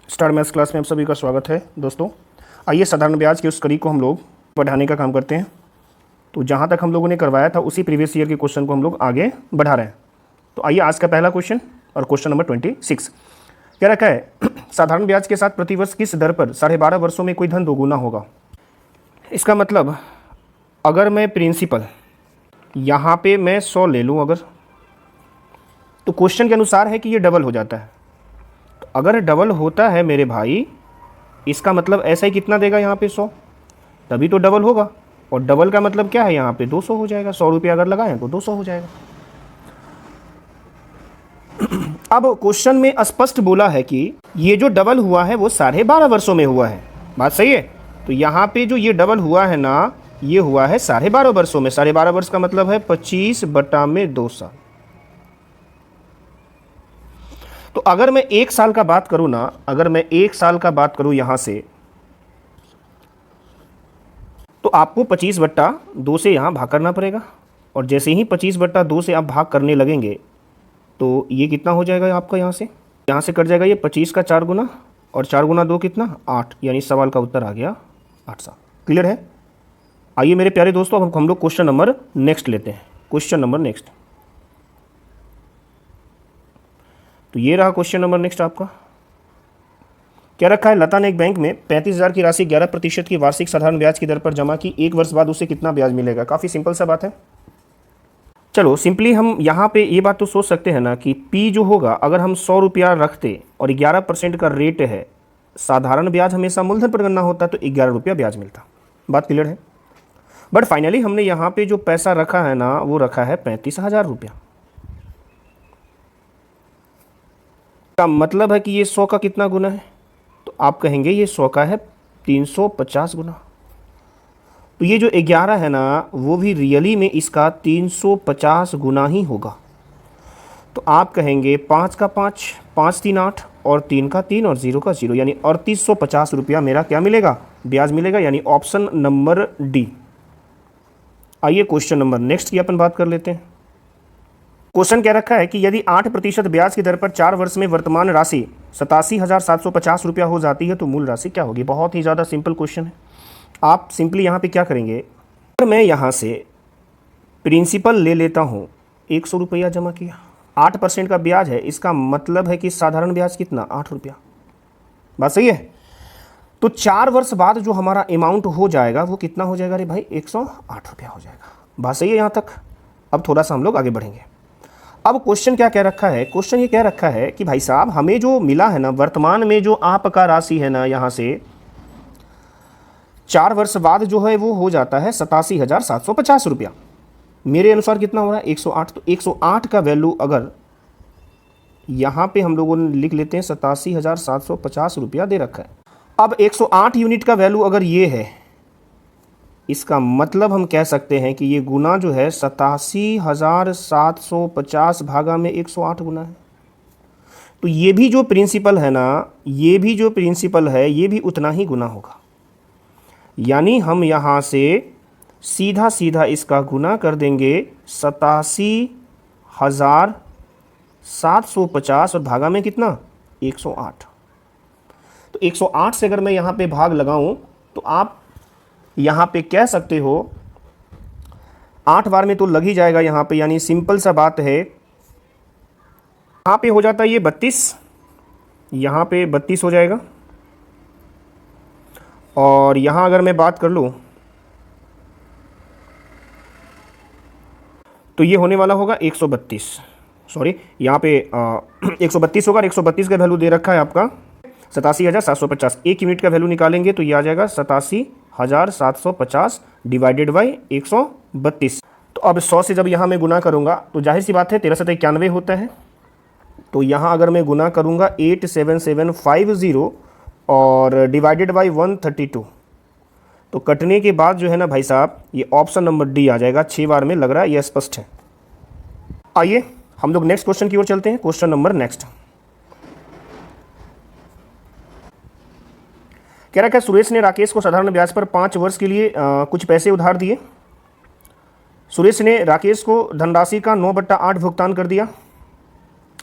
Star maths class में आप सभी का स्वागत है दोस्तों। आइए साधारण ब्याज की उस कड़ी को हम लोग बढ़ाने का काम करते हैं। तो जहाँ तक हम लोगों ने करवाया था उसी प्रीवियस ईयर के क्वेश्चन को हम लोग आगे बढ़ा रहे हैं। तो आइए आज का पहला क्वेश्चन और क्वेश्चन नंबर 26 क्या रखा है। साधारण ब्याज के साथ प्रतिवर्ष किस दर पर 12.5 वर्षों में कोई धन दोगुना होगा। इसका मतलब अगर मैं प्रिंसिपल यहाँ पे मैं 100 ले लूँ अगर, तो क्वेश्चन के अनुसार है कि ये डबल हो जाता है। तो अगर डबल होता है मेरे भाई, इसका मतलब ऐसा ही कितना देगा यहाँ पे 100, तभी तो डबल होगा। और डबल का मतलब क्या है, यहाँ पे 200 हो जाएगा। 100 रुपये अगर लगाएं तो 200 हो जाएगा। अब क्वेश्चन में स्पष्ट बोला है कि ये जो डबल हुआ है वो 12.5 वर्षों में हुआ है। बात सही है। तो यहाँ पे जो ये डबल हुआ है ना, ये हुआ है 12.5 वर्षों में। 12.5 वर्ष का मतलब है 25/2 साल। तो अगर मैं 1 साल का बात करूं ना, अगर मैं 1 साल का बात करूं यहां से, तो आपको 25/2 से यहां भाग करना पड़ेगा। और जैसे ही 25/2 से आप भाग करने लगेंगे तो ये कितना हो जाएगा आपका, यहां से कट जाएगा ये 25 का 4 गुना, और 4 गुना 2 कितना 8, यानी सवाल का उत्तर आ गया 8 साल। क्लियर है। आइए मेरे प्यारे दोस्तों, अब हम लोग क्वेश्चन नंबर नेक्स्ट लेते हैं। क्वेश्चन नंबर नेक्स्ट, तो ये रहा क्वेश्चन नंबर नेक्स्ट आपका। क्या रखा है, लता ने एक बैंक में 35,000 की राशि 11% की वार्षिक साधारण ब्याज की दर पर जमा की। 1 वर्ष बाद उसे कितना ब्याज मिलेगा। काफ़ी सिंपल सा बात है। चलो सिंपली हम यहाँ पे ये बात तो सोच सकते हैं ना कि P जो होगा, अगर हम 100 रुपया रखते और 11% का रेट है, साधारण ब्याज हमेशा मूलधन पर गणना होता तो 11 रुपया ब्याज मिलता। बात क्लियर है। बट फाइनली हमने यहाँ पे जो पैसा रखा है ना, वो रखा है 35,000 रुपया। का मतलब है कि ये 100 का कितना गुना है, तो आप कहेंगे ये 100 का है 350 गुना। तो ये जो 11 है ना, वो भी रियली में इसका 350 गुना ही होगा। तो आप कहेंगे 5 का 5, 5 3 8, और 3 का 3 और 0 का 0, यानी 3850 रुपया मेरा क्या मिलेगा, ब्याज मिलेगा, यानी ऑप्शन नंबर डी। आइए क्वेश्चन नंबर नेक्स्ट की अपन बात कर लेते हैं। क्वेश्चन क्या रखा है कि यदि 8% ब्याज की दर पर 4 वर्ष में वर्तमान राशि 87,750 रुपया हो जाती है तो मूल राशि क्या होगी। बहुत ही ज़्यादा सिंपल क्वेश्चन है। आप सिंपली यहाँ पे क्या करेंगे, अगर मैं यहाँ से प्रिंसिपल ले लेता हूँ, 100 रुपया जमा किया, 8% का ब्याज है, इसका मतलब है कि साधारण ब्याज कितना 8 रुपया। बात सही है। तो 4 वर्ष बाद जो हमारा अमाउंट हो जाएगा वो कितना हो जाएगा, अरे भाई 108 रुपया हो जाएगा। बात सही है यहाँ तक। अब थोड़ा सा हम लोग आगे बढ़ेंगे। अब क्वेश्चन क्या कह रखा है, क्वेश्चन ये कह रखा है कि भाई साहब हमें जो मिला है ना, वर्तमान में जो आपका राशि है ना, यहाँ से 4 वर्ष बाद जो है वो हो जाता है 87,750 रुपया। मेरे अनुसार कितना हो रहा है 108। तो 108 का वैल्यू अगर यहाँ पे हम लोगों ने लिख लेते हैं 87,750 रुपया दे रखा है। अब 108 यूनिट का वैल्यू अगर ये है, इसका मतलब हम कह सकते हैं कि ये गुना जो है 87,750 भागा में 108 गुना है। तो ये भी जो प्रिंसिपल है ना, ये भी जो प्रिंसिपल है, ये भी उतना ही गुना होगा। यानी हम यहाँ से सीधा सीधा इसका गुना कर देंगे 87,750 और भागा में कितना 108। तो 108 से अगर मैं यहाँ पे भाग लगाऊं तो आप यहाँ पे कह सकते हो 8 बार में तो लग ही जाएगा यहाँ पे, यानी सिंपल सा बात है। यहाँ पे हो जाता है ये 32, यहाँ पे 32 हो जाएगा। और यहाँ अगर मैं बात कर लूँ तो ये होने वाला होगा 132, सॉरी यहाँ पे 132 होगा। 132 का वैल्यू दे रखा है आपका 87,750। 1 यूनिट का वैल्यू निकालेंगे तो ये आ जाएगा 87,750 डिवाइडेड बाई 132। तो अब 100 से जब यहाँ मैं गुना करूँगा तो जाहिर सी बात है 1391 होता है। तो यहाँ अगर मैं गुना करूँगा 87750 और डिवाइडेड बाई 132, तो कटने के बाद जो है ना भाई साहब, ये ऑप्शन नंबर डी आ जाएगा। 6 बार में लग रहा है, ये स्पष्ट है। आइए हम लोग नेक्स्ट क्वेश्चन की ओर चलते हैं। क्वेश्चन नंबर नेक्स्ट कह रखा है, सुरेश ने राकेश को साधारण ब्याज पर 5 वर्ष के लिए कुछ पैसे उधार दिए। सुरेश ने राकेश को धनराशि का 9/8 भुगतान कर दिया।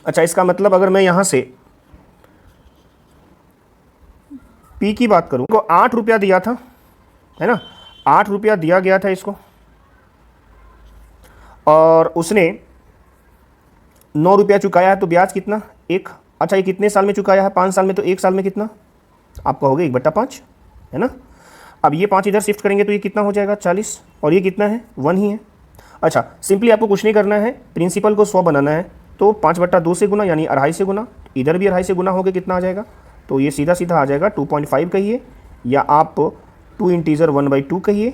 अच्छा, इसका मतलब अगर मैं यहाँ से पी की बात करूँ को 8 रुपया दिया था, है ना, 8 रुपया दिया गया था इसको, और उसने 9 रुपया चुकाया है, तो ब्याज कितना, 1। अच्छा, ये कितने साल में चुकाया है, 5 साल में, तो 1 साल में कितना, आप कहोगे 1/5, है ना। अब ये 5 इधर शिफ्ट करेंगे तो ये कितना हो जाएगा, 40, और ये कितना है, 1 ही है। अच्छा, सिंपली आपको कुछ नहीं करना है, प्रिंसिपल को 100 बनाना है, तो 5/2 से गुना यानी 2.5 से गुना, इधर भी 2.5 से गुना हो गया, कितना आ जाएगा, तो ये सीधा सीधा आ जाएगा 2.5 कहिए, या आप 2 इंटीजर 1/2 कहिए,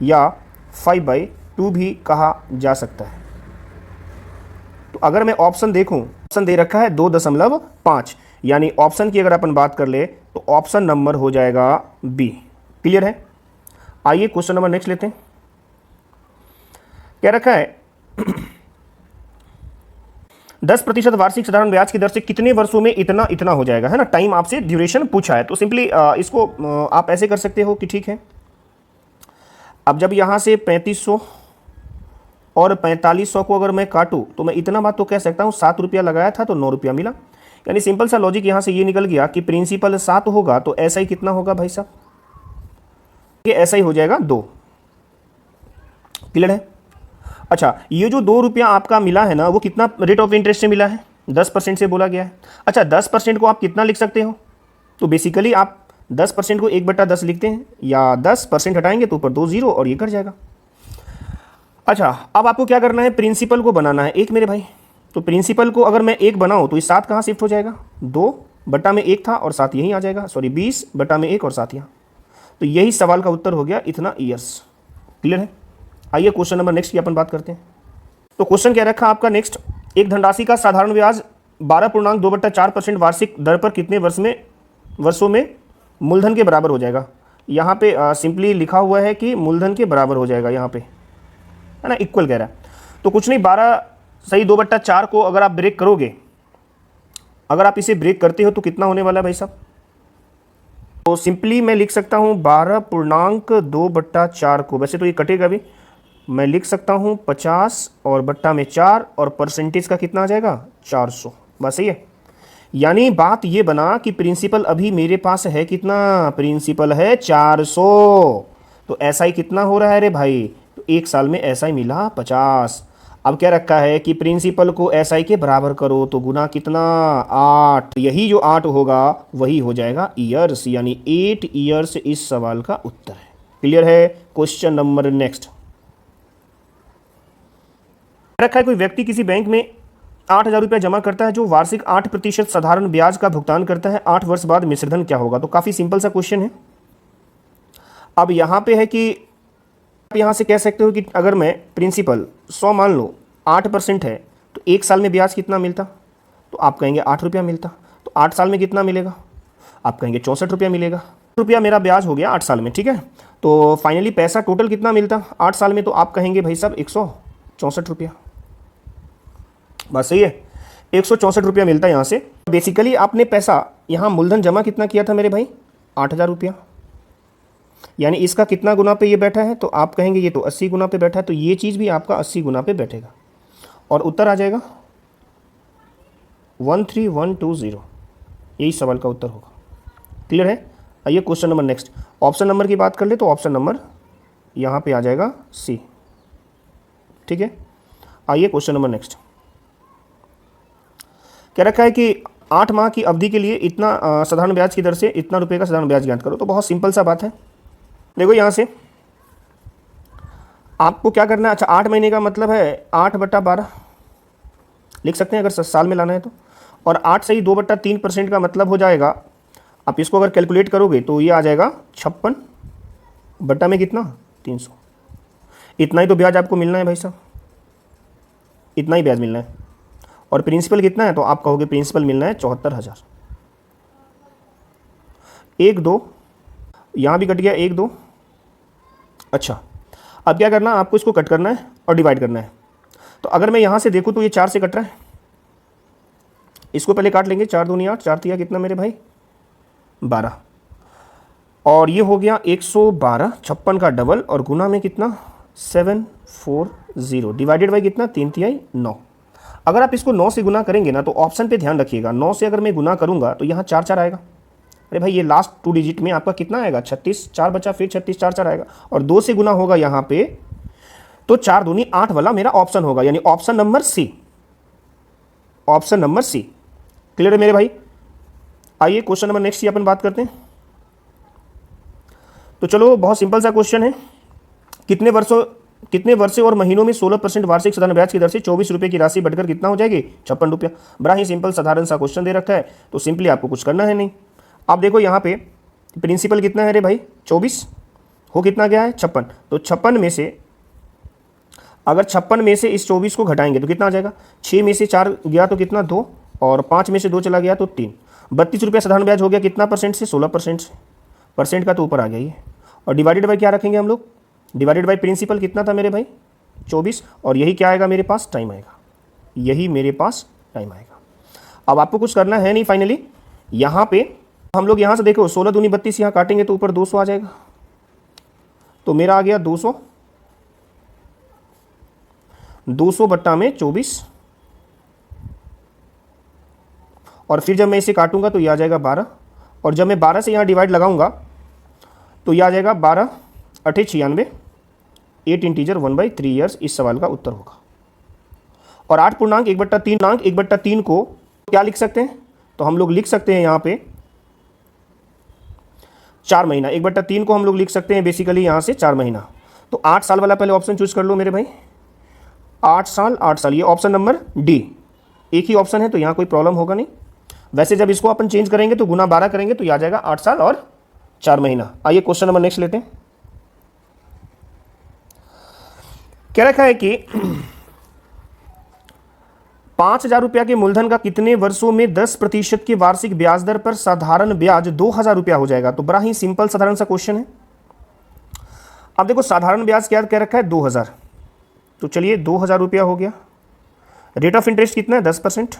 या 5/2 भी कहा जा सकता है। तो अगर मैं ऑप्शन देखूं, ऑप्शन दे रखा है 2.5, यानी ऑप्शन की अगर अपन बात कर ले तो ऑप्शन नंबर हो जाएगा बी। क्लियर है। आइए क्वेश्चन नंबर नेक्स्ट लेते हैं। क्या रखा है 10% वार्षिक साधारण ब्याज की दर से कितने वर्षों में इतना इतना हो जाएगा, है ना, टाइम आपसे ड्यूरेशन पूछा है। तो सिंपली इसको आप ऐसे कर सकते हो कि ठीक है, अब जब यहां से 3500 और 4500 को अगर मैं काटूं तो मैं इतना बात तो कह सकता हूं, 7 रुपया लगाया था तो 9 रुपया मिला। यानी सिंपल सा लॉजिक यहां से ये निकल गया कि प्रिंसिपल 7 होगा तो ऐसा ही कितना होगा भाई साहब, ये ऐसा ही हो जाएगा 2। क्लियर है। अच्छा, ये जो 2 रुपया आपका मिला है ना, वो कितना रेट ऑफ इंटरेस्ट से मिला है, 10% से बोला गया है। अच्छा, 10% को आप कितना लिख सकते हो, तो बेसिकली आप 10% को 1/10 लिखते हैं, या 10% हटाएंगे तो ऊपर 2 जीरो और ये कट जाएगा। अच्छा, अब आपको क्या करना है, प्रिंसिपल को बनाना है 1 मेरे भाई। तो प्रिंसिपल को अगर मैं 1 बनाऊं तो ये 7 कहाँ शिफ्ट हो जाएगा, 2/1 था और 7 यहीं आ जाएगा, सॉरी 20/1 और 7 यहाँ। तो यही सवाल का उत्तर हो गया, इतना ईयर्स। क्लियर है। आइए क्वेश्चन नंबर नेक्स्ट की अपन बात करते हैं। तो क्वेश्चन क्या रखा आपका नेक्स्ट, एक धनराशि का साधारण ब्याज 12.2/4% वार्षिक दर पर कितने वर्षों में मूलधन के बराबर हो जाएगा। यहाँ पे सिंपली लिखा हुआ है कि मूलधन के बराबर हो जाएगा, यहाँ पे है ना, इक्वल कह रहा है। तो कुछ नहीं, 12 सही 2/4 को अगर आप ब्रेक करोगे, अगर आप इसे ब्रेक करते हो तो कितना होने वाला है भाई साहब, तो सिंपली मैं लिख सकता हूँ 12.2/4 को, वैसे तो ये कटेगा भी, मैं लिख सकता हूँ 50 और बट्टा में 4 और परसेंटेज का कितना आ जाएगा 400, बस सही है। यानी बात ये बना कि प्रिंसिपल अभी मेरे पास है कितना, प्रिंसिपल है 400, तो ऐसा ही कितना हो रहा है रे भाई, तो 1 साल में ऐसा ही मिला 50। अब क्या रखा है कि प्रिंसिपल को एसआई के बराबर करो, तो गुना कितना 8, यही जो 8 होगा वही हो जाएगा ईयर्स, यानी 8 ईयर्स इस सवाल का उत्तर है। क्लियर है। क्वेश्चन नंबर नेक्स्ट रखा है, कोई व्यक्ति किसी बैंक में 8,000 रुपया जमा करता है जो वार्षिक 8% साधारण ब्याज का भुगतान करता है, 8 वर्ष बाद मिश्रधन क्या होगा। तो काफी सिंपल सा क्वेश्चन है। अब यहां पे है कि आप यहाँ से कह सकते हो कि अगर मैं प्रिंसिपल 100 मान लो 8% है तो 1 साल में ब्याज कितना मिलता, तो आप कहेंगे 8 रुपया मिलता। तो 8 साल में कितना मिलेगा, आप कहेंगे 64 रुपया मिलेगा। रुपया मेरा ब्याज हो गया 8 साल में, ठीक है। तो फाइनली पैसा टोटल कितना मिलता 8 साल में, तो आप कहेंगे भाई साहब 164 रुपया, बस सही है, 164 रुपया मिलता है यहाँ से। बेसिकली आपने पैसा यहाँ मूलधन जमा कितना किया था मेरे भाई, 8,000 रुपया, यानी इसका कितना गुना पे ये बैठा है, तो आप कहेंगे ये तो 80 गुना पे बैठा है, तो ये चीज़ भी आपका 80 गुना पे बैठेगा और उत्तर आ जाएगा 13120, यही सवाल का उत्तर होगा। क्लियर है। आइए question number next, option number की बात कर ले तो ऑप्शन नंबर यहाँ पे आ जाएगा सी। ठीक है। आइए क्वेश्चन नंबर नेक्स्ट, क्या रखा है कि 8 माह की अवधि के लिए इतना साधारण ब्याज की दर से इतना रुपये का साधारण ब्याज ज्ञात करो। तो बहुत सिंपल सा बात है, देखो यहाँ से आपको क्या करना है। अच्छा, 8 महीने का मतलब है 8/12 लिख सकते हैं अगर साल में लाना है तो, और 8 से ही 2/3% का मतलब हो जाएगा, आप इसको अगर कैलकुलेट करोगे तो ये आ जाएगा 56 बट्टा में कितना 300। इतना ही तो ब्याज आपको मिलना है भाई साहब, इतना ही ब्याज मिलना है। और प्रिंसिपल कितना है, तो आप कहोगे प्रिंसिपल मिलना है 74,000। 1 2 यहाँ भी कट गया, 1 2। अच्छा, अब क्या करना, आपको इसको कट करना है और डिवाइड करना है। तो अगर मैं यहाँ से देखूँ तो ये 4 से कट रहा है, इसको पहले काट लेंगे, 4 दूनी 8, 4 तिया कितना मेरे भाई 12, और ये हो गया 112, 56 का डबल और गुना में कितना 740, डिवाइडेड बाई कितना 3 तिहाई 9। अगर आप इसको 9 से गुना करेंगे ना, तो ऑप्शन पे ध्यान रखिएगा, 9 से अगर मैं गुना करूँगा तो यहाँ 4 4 आएगा, अरे भाई ये लास्ट 2 डिजिट में आपका कितना आएगा, 36, 4 बचा, फिर 36 4 4 आएगा और 2 से गुना होगा यहाँ पे, तो 4 दूनी 8 वाला मेरा ऑप्शन होगा, यानी option number C, option number C. Clear है मेरे भाई? आइए क्वेश्चन नंबर नेक्स्ट अपन बात करते हैं। तो चलो बहुत सिंपल सा क्वेश्चन है, कितने वर्षों और महीनों में 16% वार्षिक साधारण ब्याज की दर से 24 रुपये की राशि बढ़कर कितना हो जाएगी, 56 रुपया। बड़ा ही सिंपल साधारण सा क्वेश्चन दे रखा है, तो सिंपली आपको कुछ करना है नहीं। आप देखो यहाँ पे प्रिंसिपल कितना है रे भाई, 24, हो कितना गया है 56, तो 56 में से अगर 56 में से इस 24 को घटाएंगे तो कितना आ जाएगा, 6 में से 4 गया तो कितना 2, और 5 में से 2 चला गया तो 3, 32 रुपया साधारण ब्याज हो गया कितना परसेंट से, 16% से, परसेंट का तो ऊपर आ गया ये, और डिवाइडेड बाई क्या रखेंगे हम लोग, डिवाइडेड बाई प्रिंसिपल कितना था मेरे भाई 24, और यही क्या आएगा मेरे पास, टाइम आएगा, यही मेरे पास टाइम आएगा। अब आपको कुछ करना है नहीं, फाइनली यहाँ पे हम लोग यहाँ से देखो 16 दूनी 32 यहाँ काटेंगे तो ऊपर 200 आ जाएगा, तो मेरा आ गया 200 बट्टा में 24, और फिर जब मैं इसे काटूंगा तो ये आ जाएगा 12, और जब मैं 12 से यहाँ डिवाइड लगाऊंगा तो ये आ जाएगा 12 8 96, 8 इंटीजर 1/3 ईयर्स इस सवाल का उत्तर होगा। और 8 पूर्णांक 1/3 को क्या लिख सकते हैं, तो हम लोग लिख सकते हैं यहाँ पे 4 महीना, 1/3 को हम लोग लिख सकते हैं बेसिकली यहाँ से 4 महीना। तो 8 साल वाला पहले ऑप्शन चूज कर लो मेरे भाई, 8 साल, ये ऑप्शन नंबर डी, एक ही ऑप्शन है तो यहाँ कोई प्रॉब्लम होगा नहीं। वैसे जब इसको अपन चेंज करेंगे तो गुना 12 करेंगे तो ये आ जाएगा 8 साल और 4 महीना। आइए क्वेश्चन नंबर नेक्स्ट लेते हैं। क्या रखा है कि 5,000 रुपया के मूलधन का कितने वर्षों में 10% की वार्षिक ब्याज दर पर साधारण ब्याज 2,000 रुपया हो जाएगा। तो बड़ा ही सिंपल साधारण सा क्वेश्चन है। अब देखो साधारण ब्याज क्या कह रखा है 2,000, तो चलिए 2,000 रुपया हो गया। रेट ऑफ इंटरेस्ट कितना है 10%,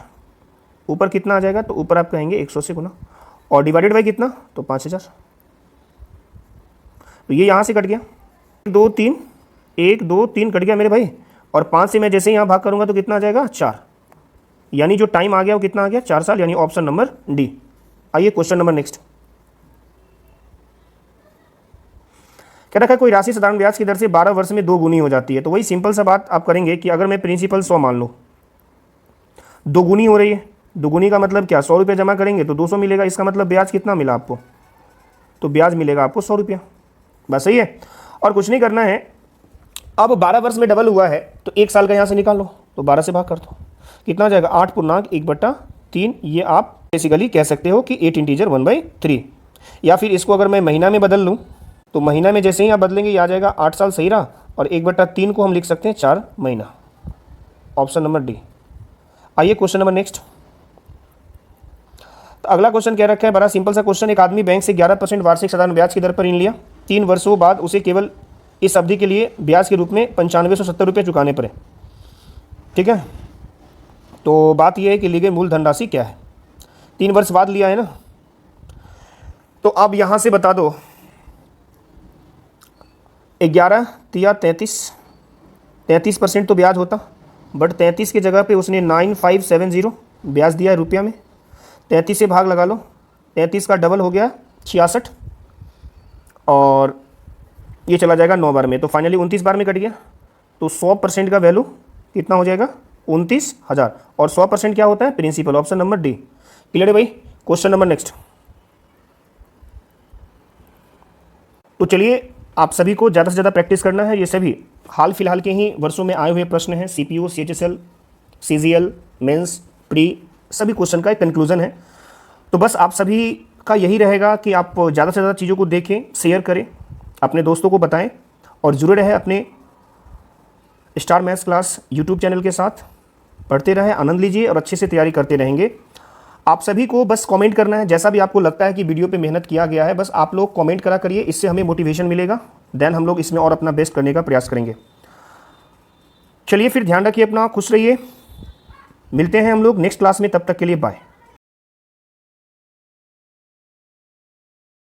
ऊपर कितना आ जाएगा, तो ऊपर आप कहेंगे 100 से गुना, और डिवाइडेड बाई कितना, तो 5,000, तो ये यहाँ से कट गया, 1 2 3 कट गया मेरे भाई, और 5 से मैं जैसे ही यहाँ भाग करूँगा तो कितना आ जाएगा 4, यानी जो टाइम आ गया वो कितना आ गया 4 साल, यानी ऑप्शन नंबर डी। आइए क्वेश्चन नंबर नेक्स्ट। क्या रखा है कोई राशि साधारण ब्याज की दर से 12 वर्ष में 2 गुनी हो जाती है। तो वही सिंपल सा बात आप करेंगे कि अगर मैं प्रिंसिपल 100 मान लूँ, 2 गुनी हो रही है, 2 गुनी का मतलब क्या, 100 रुपये जमा करेंगे तो 200 मिलेगा, इसका मतलब ब्याज कितना मिला आपको, तो ब्याज मिलेगा आपको 100 रुपया, बस सही है। और कुछ नहीं करना है। अब 12 वर्ष में डबल हुआ है तो 1 साल का यहाँ से निकालो, तो 12 से भाग कर दो, कितना हो जाएगा 8 पूर्णांक 1/3। ये आप बेसिकली कह सकते हो कि 8 इंटीजर 1/3, या फिर इसको अगर मैं महीना में बदल लूँ तो महीना में जैसे ही आप बदलेंगे ये आ जाएगा 8 साल, सही रहा, और 1/3 को हम लिख सकते हैं 4 महीना, ऑप्शन नंबर डी। आइए क्वेश्चन नंबर नेक्स्ट। तो अगला क्वेश्चन क्या रखा है, बड़ा सिंपल सा क्वेश्चन। एक आदमी बैंक से 11% वार्षिक साधारण ब्याज की दर पर ऋण लिया, 3 वर्षों बाद उसे केवल इस अवधि के लिए ब्याज के रूप में 9570 रुपये चुकाने पड़े, ठीक है। तो बात यह है कि ली गई मूल धनराशि क्या है, 3 वर्ष बाद लिया है ना, तो अब यहाँ से बता दो 11 तिया 33% तो ब्याज होता, बट 33 की जगह पे उसने 9570 ब्याज दिया है रुपया में, 33 से भाग लगा लो, 33 का डबल हो गया 66, और ये चला जाएगा 9 बार में, तो फाइनली 29 बार में कट गया। तो 100% का वैल्यू कितना हो जाएगा 29,000, और 100% क्या होता है principal, option number D. Clear है भाई। Question number next. तो चलिए आप सभी को ज़्यादा से ज़्यादा प्रैक्टिस करना है। ये सभी हाल फिलहाल के ही वर्षों में आए हुए प्रश्न हैं, CPO, CHSL, CGL, mains, pre, सभी क्वेश्चन का एक कंक्लूजन है। तो बस आप सभी का यही रहेगा कि आप ज़्यादा से ज़्यादा चीज़ों को देखें, शेयर करें, अपने दोस्तों को बताएं, और जुड़े रहें अपने star maths class YouTube channel के साथ। पढ़ते रहें, आनंद लीजिए और अच्छे से तैयारी करते रहेंगे। आप सभी को बस कमेंट करना है, जैसा भी आपको लगता है कि वीडियो पे मेहनत किया गया है, बस आप लोग कमेंट करा करिए, इससे हमें मोटिवेशन मिलेगा, देन हम लोग इसमें और अपना बेस्ट करने का प्रयास करेंगे। चलिए फिर ध्यान रखिए अपना, खुश रहिए, मिलते हैं हम लोग नेक्स्ट क्लास में, तब तक के लिए बाय।